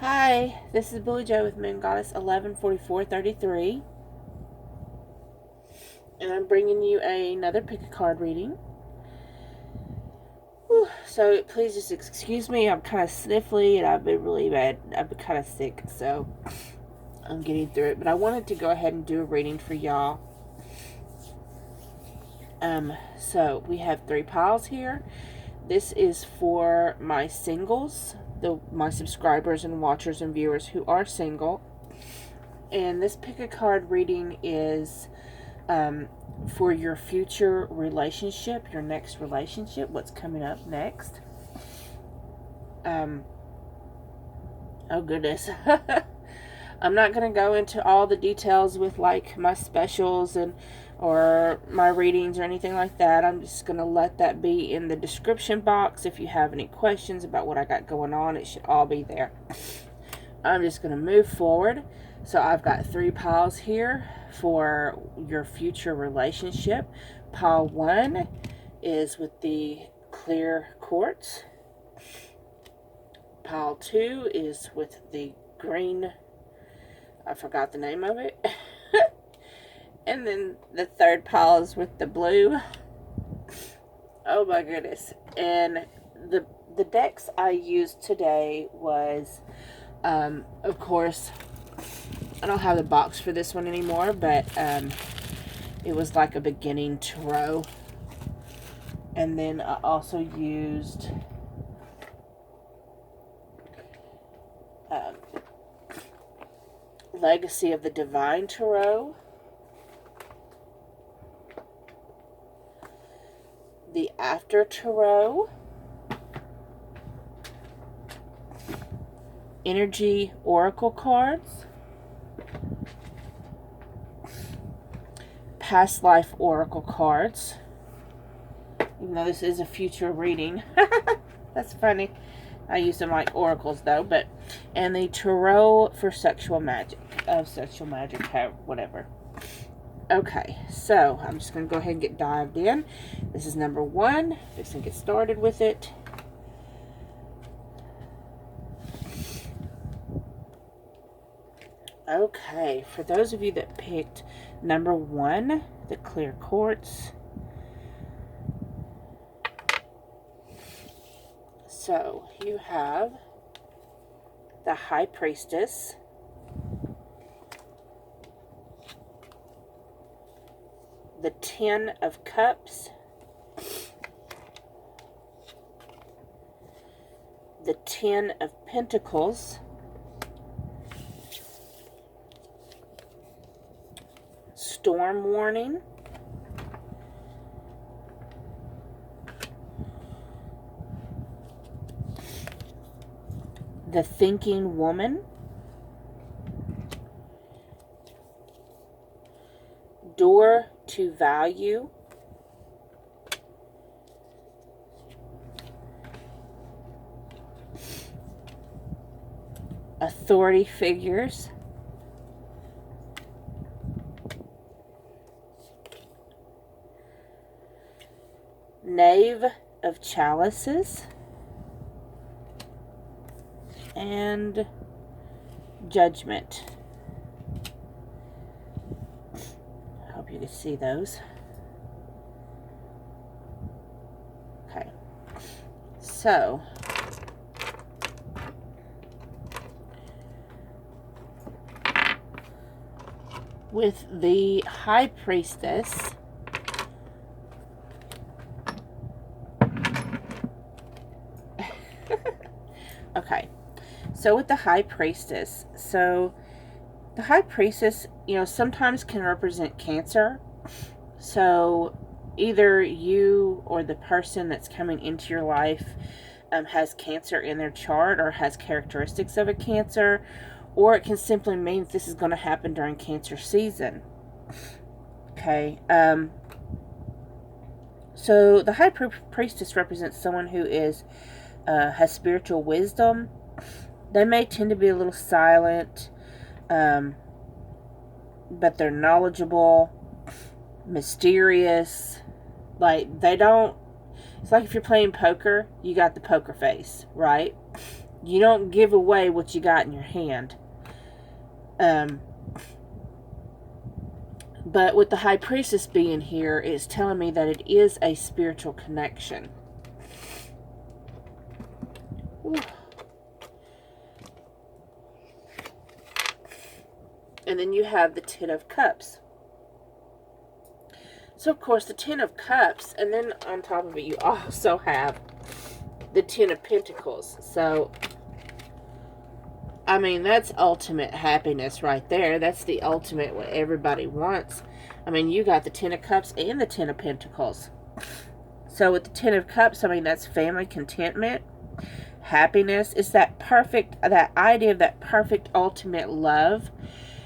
Hi, this is Billy Joe with Moon Goddess 114433, and I'm bringing you another pick a card reading. Whew, so please just excuse me, I'm kind of sniffly and I've been really bad. I've been kind of sick, so I'm getting through it. But I wanted to go ahead and do a reading for y'all. So we have 3 piles here. This is for my singles, my subscribers and watchers and viewers who are single. And this pick a card reading is for your future relationship, your next relationship, what's coming up next. Oh goodness. I'm not going to go into all the details with like my specials or my readings or anything like that. I'm just going to let that be in the description box. If you have any questions about what I got going on, it should all be there. I'm just going to move forward. So I've got 3 piles here for your future relationship. Pile 1 is with the clear quartz. Pile 2 is with the green, I forgot the name of it. And then the 3rd pile is with the blue. Oh my goodness. And the decks I used today was, of course, I don't have the box for this one anymore, but it was like a beginning tarot. And then I also used Legacy of the Divine Tarot, the After Tarot, Energy Oracle cards, Past Life Oracle cards, even though this is a future reading. That's funny. I use them like oracles though, and the Tarot for Sexual Magic, whatever. Okay, so I'm just going to go ahead and get dived in. This is number 1. Just going to get started with it. Okay, for those of you that picked number 1, the clear quartz. So you have the High Priestess, the 10 of Cups, the 10 of Pentacles, Storm Warning, the Thinking Woman, Door to Value, Authority Figures, Knave of Chalices, and Judgment. I hope you can see those. Okay, so with the High Priestess, okay, so with the High Priestess, the High Priestess, sometimes can represent Cancer. So either you or the person that's coming into your life has Cancer in their chart or has characteristics of a Cancer, or it can simply mean that this is going to happen during Cancer season. Okay. So the High Priestess represents someone who has spiritual wisdom. They may tend to be a little silent, but they're knowledgeable, mysterious. Like, they don't... It's like if you're playing poker, you got the poker face, right? You don't give away what you got in your hand. But with the High Priestess being here, it's telling me that it is a spiritual connection. Ooh. And then you have the Ten of Cups. So, of course, the Ten of Cups, and then on top of it, you also have the Ten of Pentacles. So, I mean, that's ultimate happiness right there. That's the ultimate what everybody wants. I mean, you got the Ten of Cups and the Ten of Pentacles. So, with the Ten of Cups, I mean, that's family contentment, happiness. It's that perfect, that idea of that perfect ultimate love.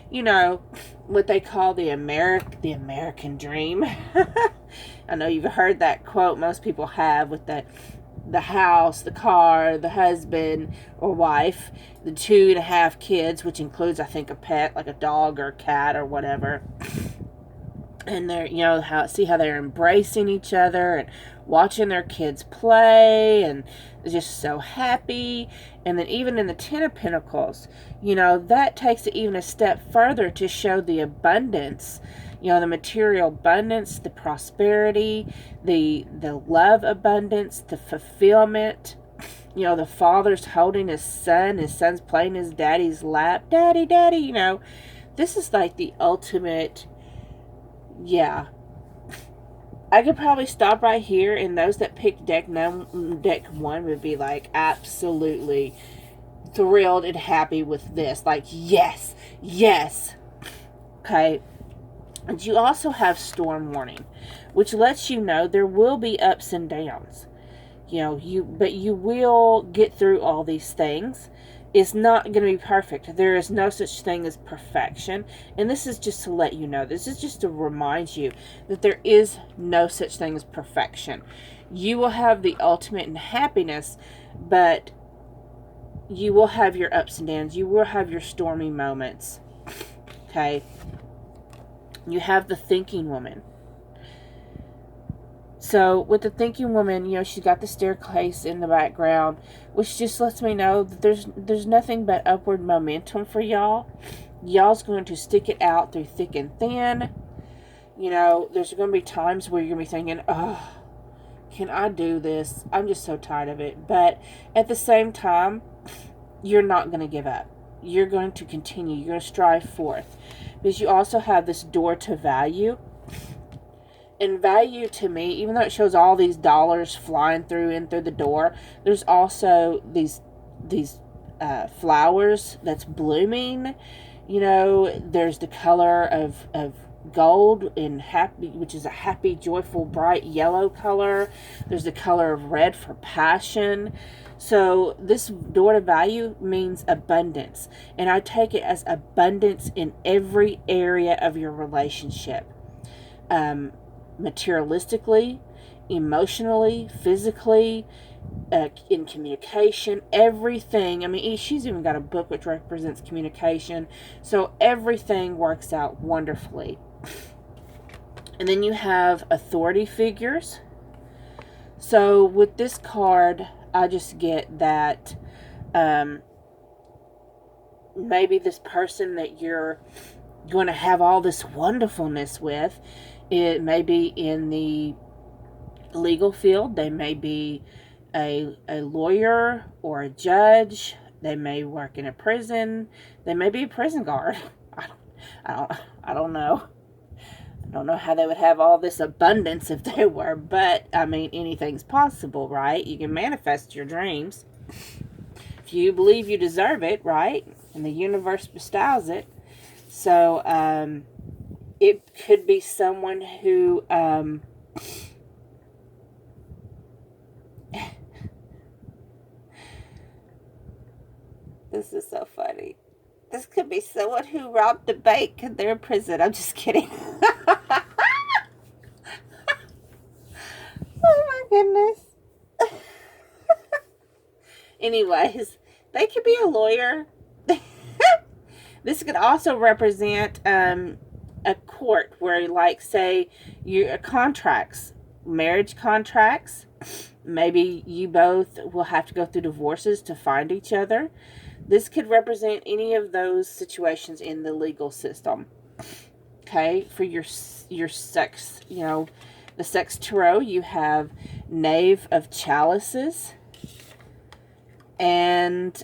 You know, what they call the American dream. I know you've heard that quote, most people have, with the house, the car, the husband or wife, the 2.5 kids, which includes, I think, a pet, like a dog or a cat or whatever. And they're, you know, see how they're embracing each other and watching their kids play, and they're just so happy. And then even in the Ten of Pentacles, you know, that takes it even a step further to show the abundance, you know, the material abundance, the prosperity, the love abundance, the fulfillment. You know, the father's holding his son's playing his daddy's lap. Daddy, daddy, you know. This is like the ultimate. Yeah, I could probably stop right here, and those that picked deck 1 would be like absolutely thrilled and happy with this. Like, yes, yes. Okay. And you also have storm warning, which lets you know there will be ups and downs. You know, but you will get through all these things. It's not going to be perfect. There is no such thing as perfection. And this is just to let you know. This is just to remind you that there is no such thing as perfection. You will have the ultimate in happiness, but you will have your ups and downs. You will have your stormy moments. Okay? You have the thinking woman. So, with the thinking woman, you know, she's got the staircase in the background, which just lets me know that there's nothing but upward momentum for y'all. Y'all's going to stick it out through thick and thin. You know, there's going to be times where you're going to be thinking, oh, can I do this? I'm just so tired of it. But at the same time, you're not going to give up. You're going to continue. You're going to strive forth. Because you also have this door to value. And value to me, even though it shows all these dollars flying in through the door, there's also these flowers that's blooming. You know, there's the color of gold and happy, which is a happy, joyful, bright yellow color. There's the color of red for passion. So this door to value means abundance. And I take it as abundance in every area of your relationship. Materialistically, emotionally, physically, in communication, everything. I mean, she's even got a book which represents communication. So everything works out wonderfully. And then you have authority figures. So with this card, I just get that maybe this person that you're going to have all this wonderfulness with, it may be in the legal field. They may be a lawyer or a judge. They may work in a prison. They may be a prison guard. I don't know. I don't know how they would have all this abundance if they were, but I mean, anything's possible, right? You can manifest your dreams if you believe you deserve it, right? And the universe bestows it. So, it could be someone who, this is so funny. This could be someone who robbed a bank and they're in prison. I'm just kidding. Oh my goodness. Anyways, they could be a lawyer. This could also represent a court where, like, say, your contracts, marriage contracts, Maybe you both will have to go through divorces to find each other. This could represent any of those situations in the legal system. Okay, for your sex, the sex tarot, you have Knave of Chalices and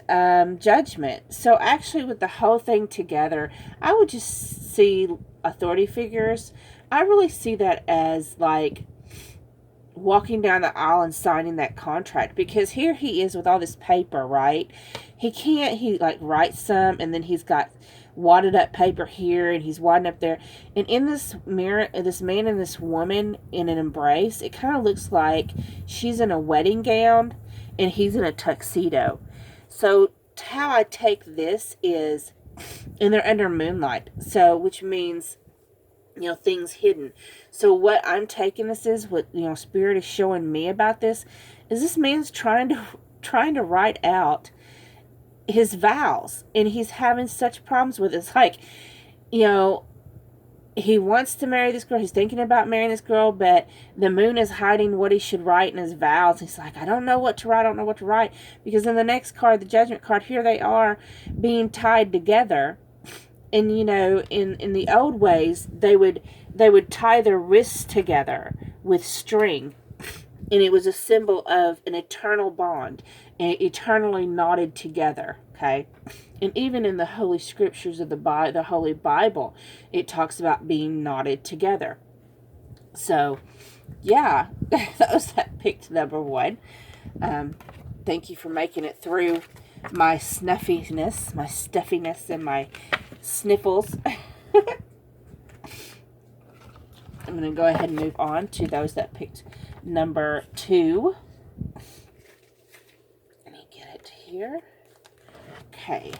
Judgment. So actually, with the whole thing together, I would just see authority figures. I really see that as like walking down the aisle and signing that contract, because here he is with all this paper, right? He like writes some, and then he's got wadded up paper here, and he's wadding up there, and in this mirror, this man and this woman in an embrace, it kind of looks like she's in a wedding gown and he's in a tuxedo. So how I take this is, and they're under moonlight, so which means things hidden. So what I'm taking this is, what Spirit is showing me about this, is this man's trying to write out his vows, and he's having such problems with it. It's like, he wants to marry this girl, he's thinking about marrying this girl, but the moon is hiding what he should write in his vows. He's like, I don't know what to write, because in the next card, the Judgment card, here they are being tied together. And in the old ways, they would tie their wrists together with string, and it was a symbol of an eternal bond, and eternally knotted together. Okay, and even in the Holy Scriptures of the Holy Bible, it talks about being knotted together. So, yeah, those that picked number 1. Thank you for making it through my snuffiness, and my sniffles. I'm going to go ahead and move on to those that picked number 2. Let me get it here. Okay.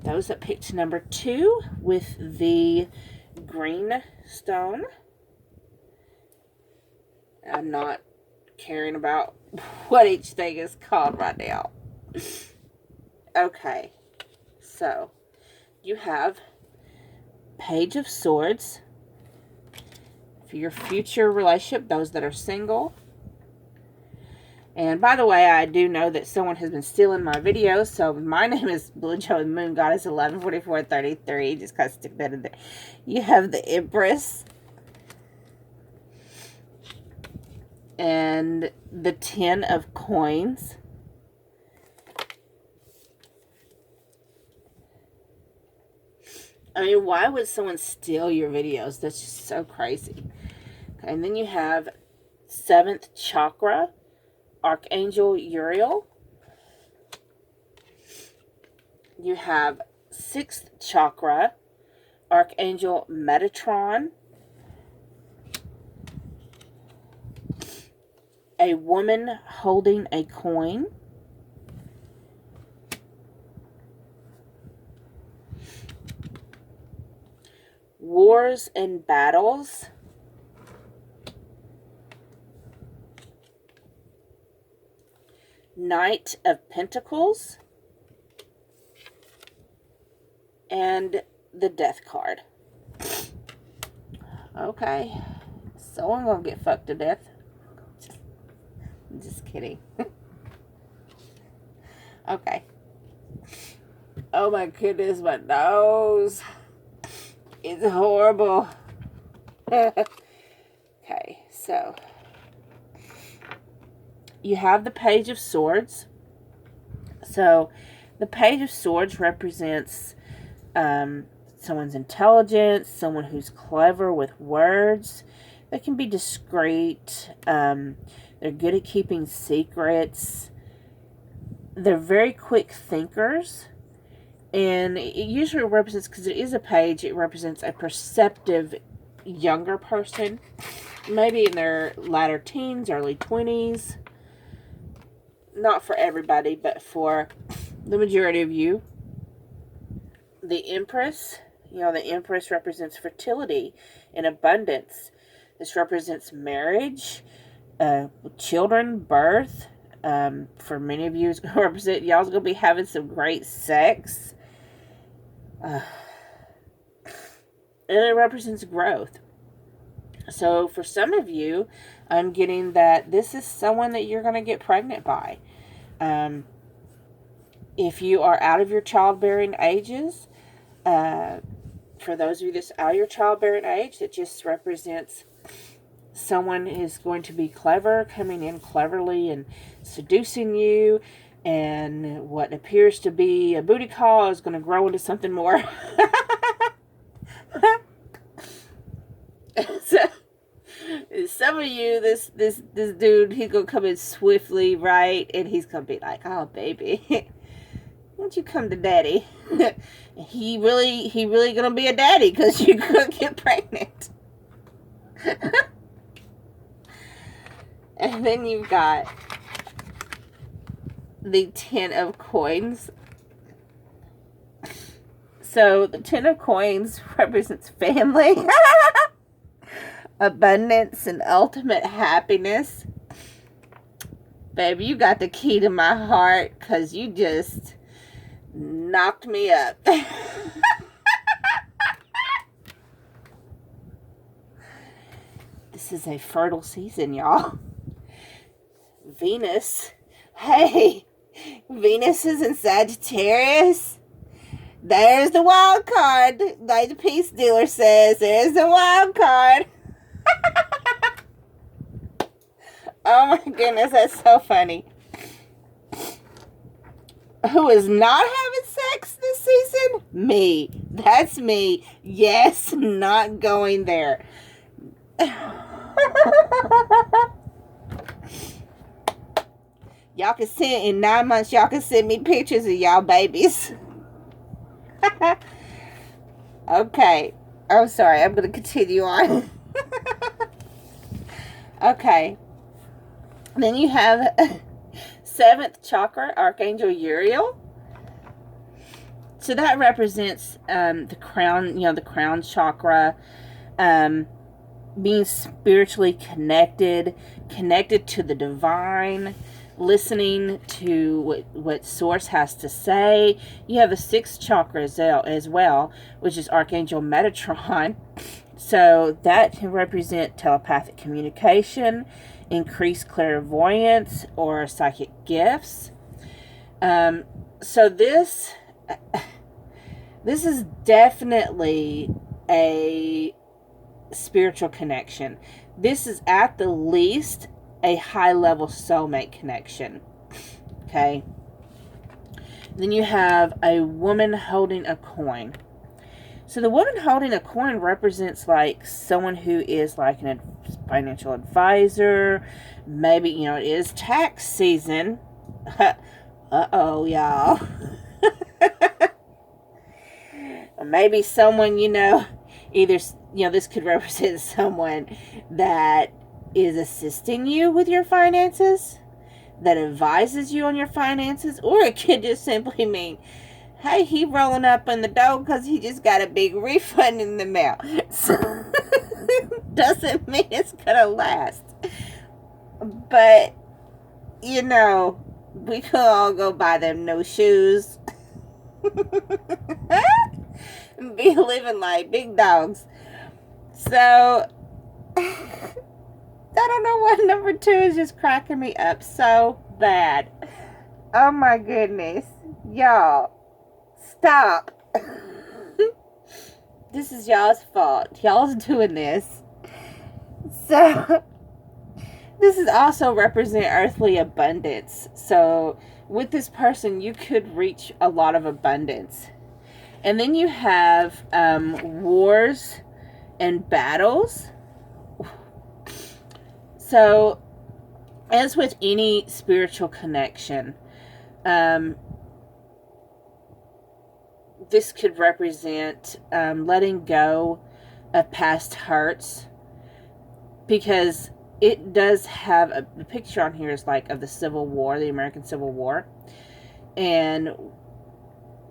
Those that picked number 2 with the green stone. I'm not caring about what each thing is called right now. Okay. So, you have Page of Swords for your future relationship, those that are single. And by the way, I do know that someone has been stealing my videos, so my name is Blue Joe Moon Goddess 114433. Just kind of stick that in there. You have the Empress and the 10 of Coins. I mean, why would someone steal your videos? That's just so crazy. Okay, and then you have 7th Chakra, Archangel Uriel. You have 6th Chakra, Archangel Metatron. A woman holding a coin. Wars and Battles. Knight of Pentacles. And the Death card. Okay. So I'm going to get fucked to death. Just kidding. Okay. Oh my goodness, my nose. It's horrible. Okay, so you have the Page of Swords. So the Page of Swords represents someone's intelligence, someone who's clever with words. They can be discreet. They're good at keeping secrets. They're very quick thinkers. And it usually represents, because it is a page, it represents a perceptive younger person. Maybe in their latter teens, early 20s. Not for everybody, but for the majority of you. The Empress. The Empress represents fertility and abundance. This represents marriage, children, birth. For many of you, it's going to represent y'all's going to be having some great sex. And it represents growth. So for some of you, I'm getting that this is someone that you're going to get pregnant by. If you are out of your childbearing ages, for those of you that's out of your childbearing age, it just represents someone is going to be clever, coming in cleverly and seducing you, and what appears to be a booty call is going to grow into something more. So, some of you, this dude, he's going to come in swiftly, right? And he's going to be like, oh, baby, why don't you come to daddy? he really going to be a daddy because you're going to get pregnant. And then you've got the 10 of coins. So the 10 of coins represents family, abundance, and ultimate happiness. Baby, you got the key to my heart because you just knocked me up. This is a fertile season, y'all. Venus. Hey, Venus is in Sagittarius. There's the wild card. Like the peace dealer says, there's the wild card. Oh my goodness, that's so funny. Who is not having sex this season? Me. That's me. Yes, not going there. Y'all can send, in 9 months, y'all can send me pictures of y'all babies. Okay. I'm sorry. I'm going to continue on. Okay. Then you have 7th chakra, Archangel Uriel. So that represents the crown, the crown chakra, being spiritually connected to the divine, listening to what Source has to say. You have the 6th chakra as well, which is Archangel Metatron. So that can represent telepathic communication, increased clairvoyance, or psychic gifts. So this is definitely a spiritual connection. This is at the least a high-level soulmate connection. Okay. Then you have a woman holding a coin. So the woman holding a coin represents like someone who is like a financial advisor. Maybe, it is tax season. Uh-oh, y'all. Or maybe someone, either, this could represent someone that is assisting you with your finances, that advises you on your finances, or it could just simply mean, hey, he rolling up in the dough because he just got a big refund in the mail. So, doesn't mean it's gonna last. But, we could all go buy them new shoes. Be living like big dogs. So, I don't know what number 2 is just cracking me up so bad. Oh my goodness. Y'all, stop. This is y'all's fault. Y'all's doing this. So, this is also represent earthly abundance. So, with this person, you could reach a lot of abundance. And then you have wars and battles. So, as with any spiritual connection, this could represent letting go of past hurts, because it does have the picture on here is like of the Civil War, the American Civil War, and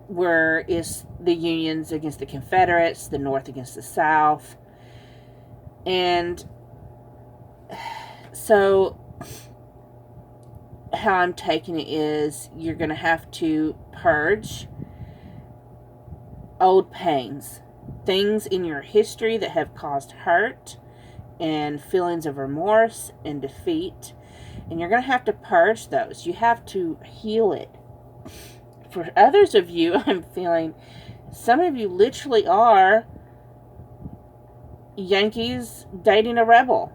where is the Unions against the Confederates, the North against the South, and so how I'm taking it is you're going to have to purge old pains, things in your history that have caused hurt, and feelings of remorse and defeat. And you're going to have to purge those. You have to heal it. For others of you, I'm feeling some of you literally are Yankees dating a rebel,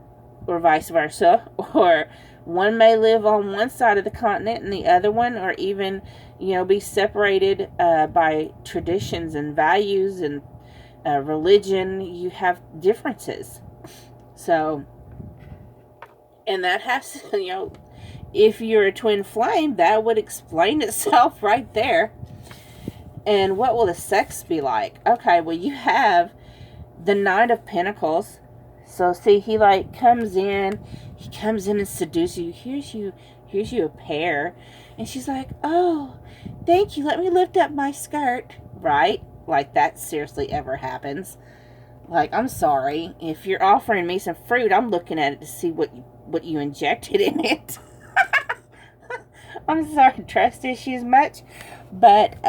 or vice versa. Or one may live on one side of the continent and the other one, or even, be separated by traditions and values and religion. You have differences. So, and that has to, if you're a twin flame, that would explain itself right there. And what will the sex be like? Okay, well, you have the Knight of Pentacles. So, see, he comes in and seduces you. Here's you a pear. And she's like, oh, thank you. Let me lift up my skirt. Right? Like that seriously ever happens. Like, I'm sorry. If you're offering me some fruit, I'm looking at it to see what you injected in it. I'm sorry, trust issues much. But,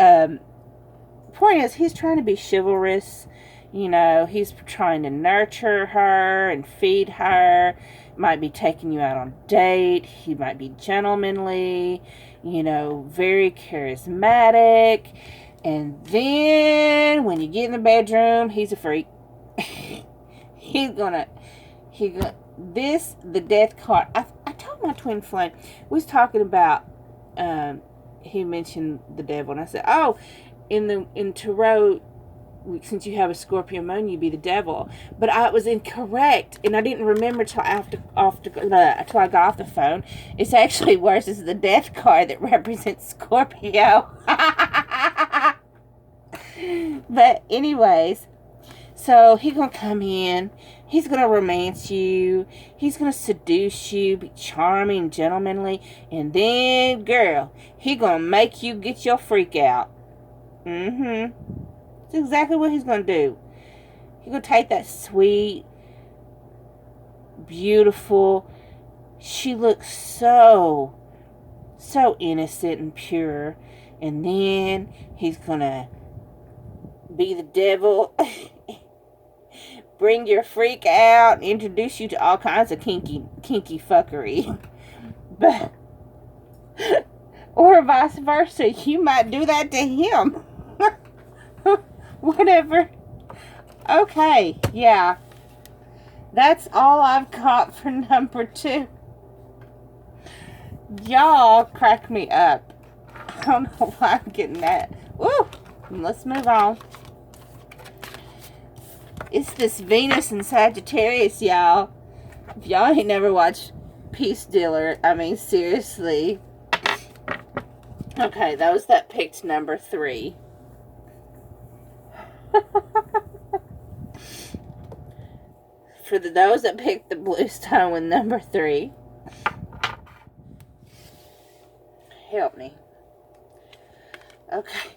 point is, he's trying to be chivalrous. He's trying to nurture her and feed her. Might be taking you out on a date. He might be gentlemanly, very charismatic. And then when you get in the bedroom, he's a freak. the death card. I told my twin flame, we was talking about, he mentioned the devil, and I said, oh, in tarot, since you have a Scorpio moon, you be the devil. But I was incorrect, and I didn't remember till I got off the phone. It's actually worse. It's the death card that represents Scorpio. But anyways, so he's gonna come in. He's gonna romance you. He's gonna seduce you, be charming, gentlemanly, and then, girl, he gonna make you get your freak out. That's exactly what he's gonna do. He's gonna take that sweet, beautiful. She looks so innocent and pure, and then he's gonna be the devil. Bring your freak out, introduce you to all kinds of kinky fuckery. But, or vice versa, you might do that to him. Whatever. Okay, yeah. That's all I've got for number 2. Y'all crack me up. I don't know why I'm getting that. Woo! Let's move on. It's this Venus and Sagittarius, y'all. If y'all ain't never watched Peace Dealer, I mean, seriously. Okay, those that picked number 3. For those that picked the blue stone with number 3, help me. Okay.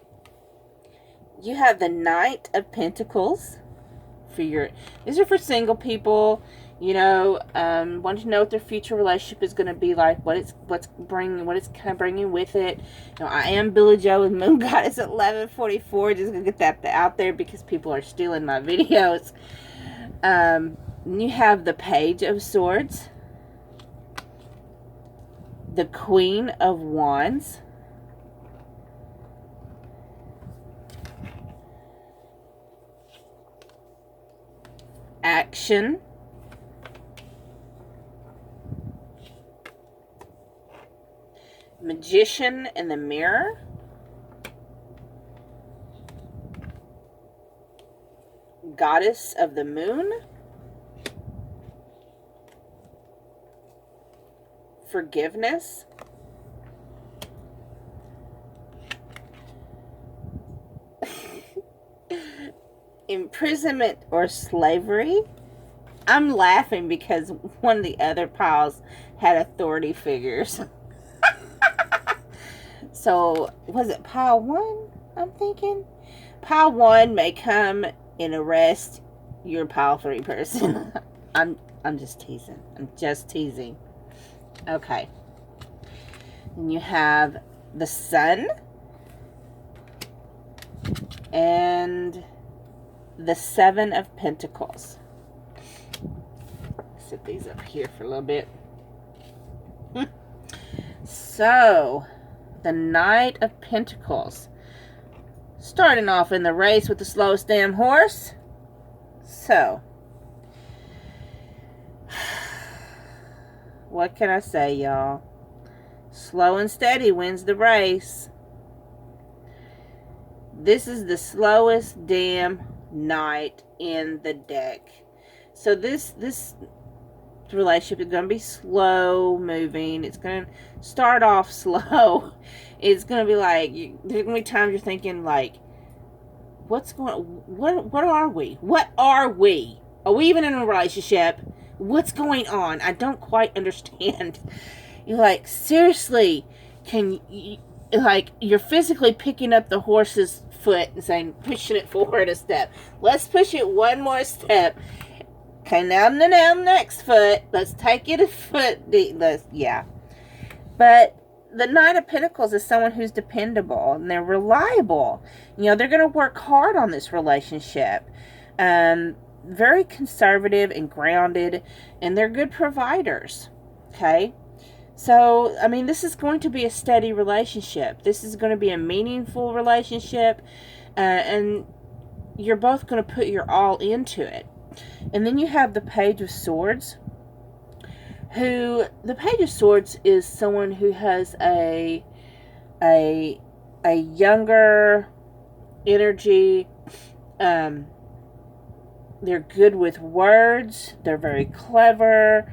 You have the Knight of Pentacles. These are for single people, want to know what their future relationship is going to be like, what it's kind of bringing with it. I am Billy Joe with Moon Goddess at 1144. Just gonna get that out there because people are stealing my videos. You have the Page of Swords, the Queen of Wands, Action, Magician in the Mirror, Goddess of the Moon, Forgiveness, Imprisonment or Slavery. I'm laughing because one of the other piles had authority figures. So, was it pile 1? I'm thinking. Pile 1 may come and arrest your pile 3 person. I'm just teasing. I'm just teasing. Okay. And you have the Sun and the 7 of Pentacles. set these up here for a little bit. So, the Knight of Pentacles. Starting off in the race with the slowest damn horse. So, what can I say, y'all? Slow and steady wins the race. This is the slowest damn knight in the deck. So this relationship is going to be slow moving. It's going to start off slow. It's going to be like, there's going to be times you're thinking like, what are we? What are we? Are we even in a relationship? What's going on? I don't quite understand. You're like, seriously, can you, like, you're physically picking up the horse's foot and saying, pushing it forward a step. Let's push it one more step. Okay, now next foot. Let's take it a foot. Yeah. But the Knight of Pentacles is someone who's dependable and they're reliable. You know, they're going to work hard on this relationship. Very conservative and grounded, and they're good providers. Okay? So, I mean, this is going to be a steady relationship. This is going to be a meaningful relationship, and you're both going to put your all into it. And then you have the Page of Swords, the Page of Swords is someone who has a younger energy. They're good with words. They're very clever.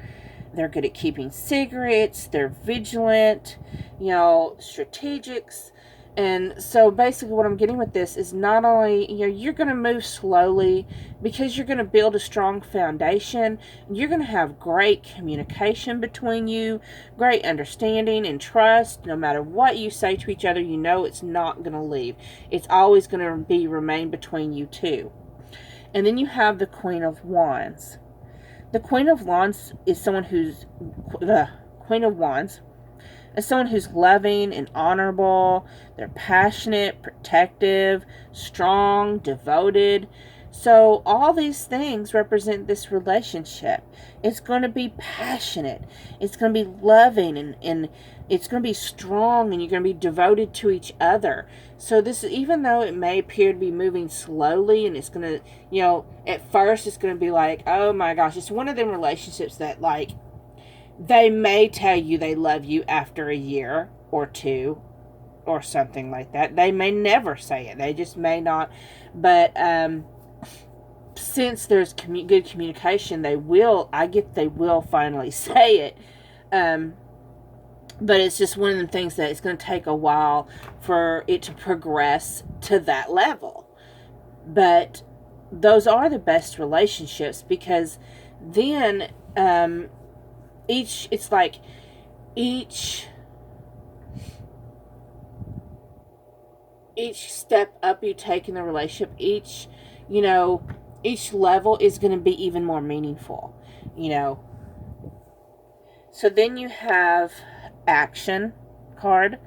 They're good at keeping secrets. They're vigilant, you know, strategics. And so basically what I'm getting with this is not only, you know, you're going to move slowly because you're going to build a strong foundation. You're going to have great communication between you, great understanding and trust. No matter what you say to each other, you know it's not going to leave. It's always going to remain between you two. And then you have the Queen of Wands. The Queen of Wands is someone who's loving and honorable. They're passionate, protective, strong, devoted. So all these things represent this relationship. It's going to be passionate. It's going to be loving and it's going to be strong, and you're going to be devoted to each other. So this, even though it may appear to be moving slowly, and it's going to, you know, at first it's going to be like, oh my gosh, it's one of them relationships that, like, they may tell you they love you after a year or two or something like that. They may never say it. They just may not. But since there's good communication, they will finally say it. But it's just one of the things that it's going to take a while for it to progress to that level. But those are the best relationships, because then each step up you take in the relationship, each level is going to be even more meaningful, you know. So then you have Action card.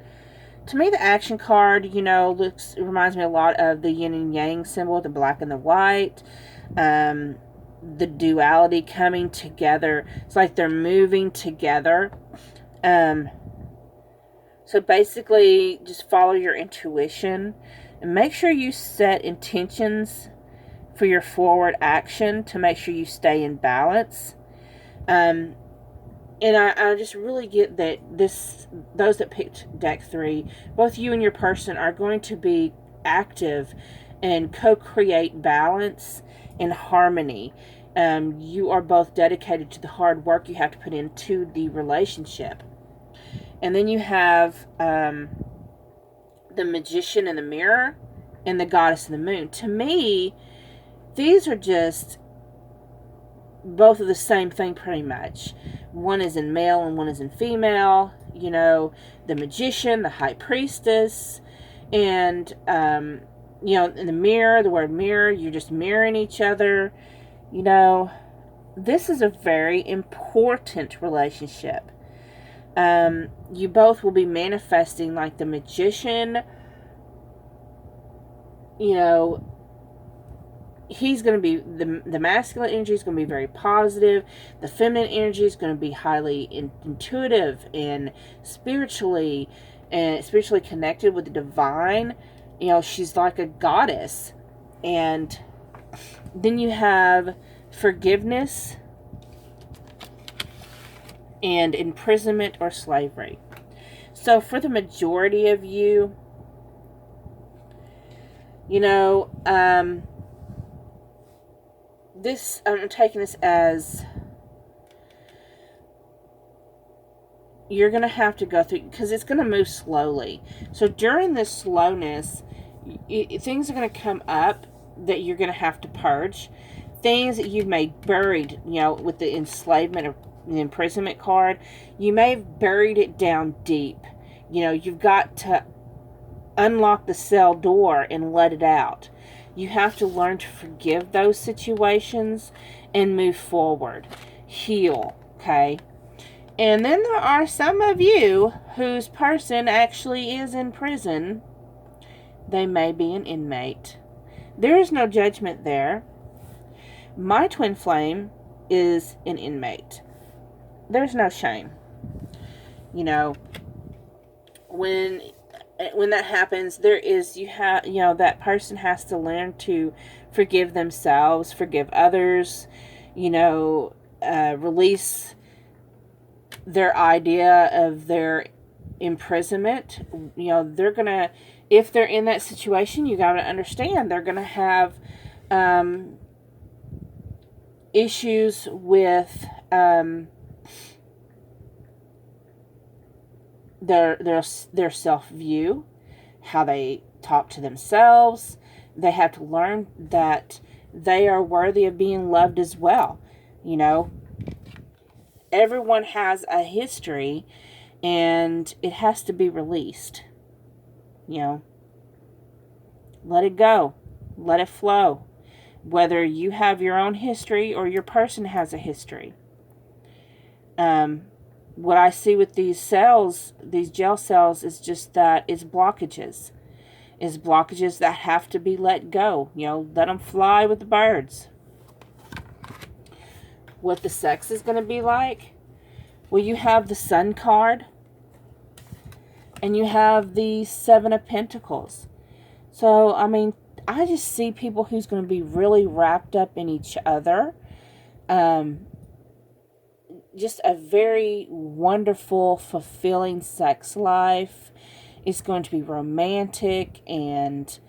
To me, the Action card, you know, reminds me a lot of the yin and yang symbol, the black and the white. The duality coming together. It's like they're moving together. So basically, just follow your intuition and make sure you set intentions for your forward action to make sure you stay in balance. And I just really get that those that picked deck 3, both you and your person are going to be active and co-create balance and harmony. You are both dedicated to the hard work you have to put into the relationship. And then you have the Magician in the Mirror and the Goddess in the Moon. To me, these are just both of the same thing pretty much. One is in male and one is in female. You know, the Magician, the High Priestess, and you know, in the mirror, the word mirror, you're just mirroring each other. You know, this is a very important relationship. You both will be manifesting, like the Magician, you know, he's going to be, the masculine energy is going to be very positive. The feminine energy is going to be highly intuitive and spiritually connected with the divine. She's like a goddess. And then you have forgiveness and imprisonment or slavery. So for the majority of you, I'm taking this as you're going to have to go through, because it's going to move slowly. So during this slowness, things are going to come up that you're going to have to purge. Things that you've made buried, with the enslavement or the imprisonment card, you may have buried it down deep. You've got to unlock the cell door and let it out. You have to learn to forgive those situations and move forward. Heal, okay? And then there are some of you whose person actually is in prison. They may be an inmate. There is no judgment there. My twin flame is an inmate. There's no shame. When that happens, that person has to learn to forgive themselves, forgive others, release their idea of their imprisonment. They're gonna, if they're in that situation, you gotta understand they're gonna have issues with their self-view, how they talk to themselves. They have to learn that they are worthy of being loved as well. Everyone has a history, and it has to be released. Let it go. Let it flow. Whether you have your own history or your person has a history. What I see with these cells, these gel cells, is just that it's blockages. It's blockages that have to be let go. Let them fly with the birds. What the sex is going to be like? Well, you have the Sun card. And you have the Seven of Pentacles. So, I just see people who's going to be really wrapped up in each other. Just a very wonderful, fulfilling sex life. It's going to be romantic and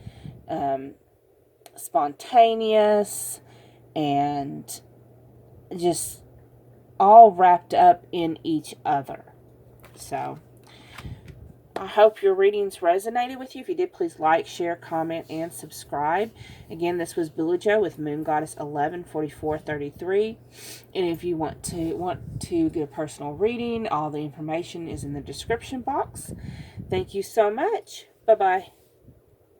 spontaneous and just all wrapped up in each other. So, I hope your readings resonated with you. If you did, please like, share, comment, and subscribe. Again, this was Billy Joe with Moon Goddess 114433. And if you want to get a personal reading, all the information is in the description box. Thank you so much. Bye-bye.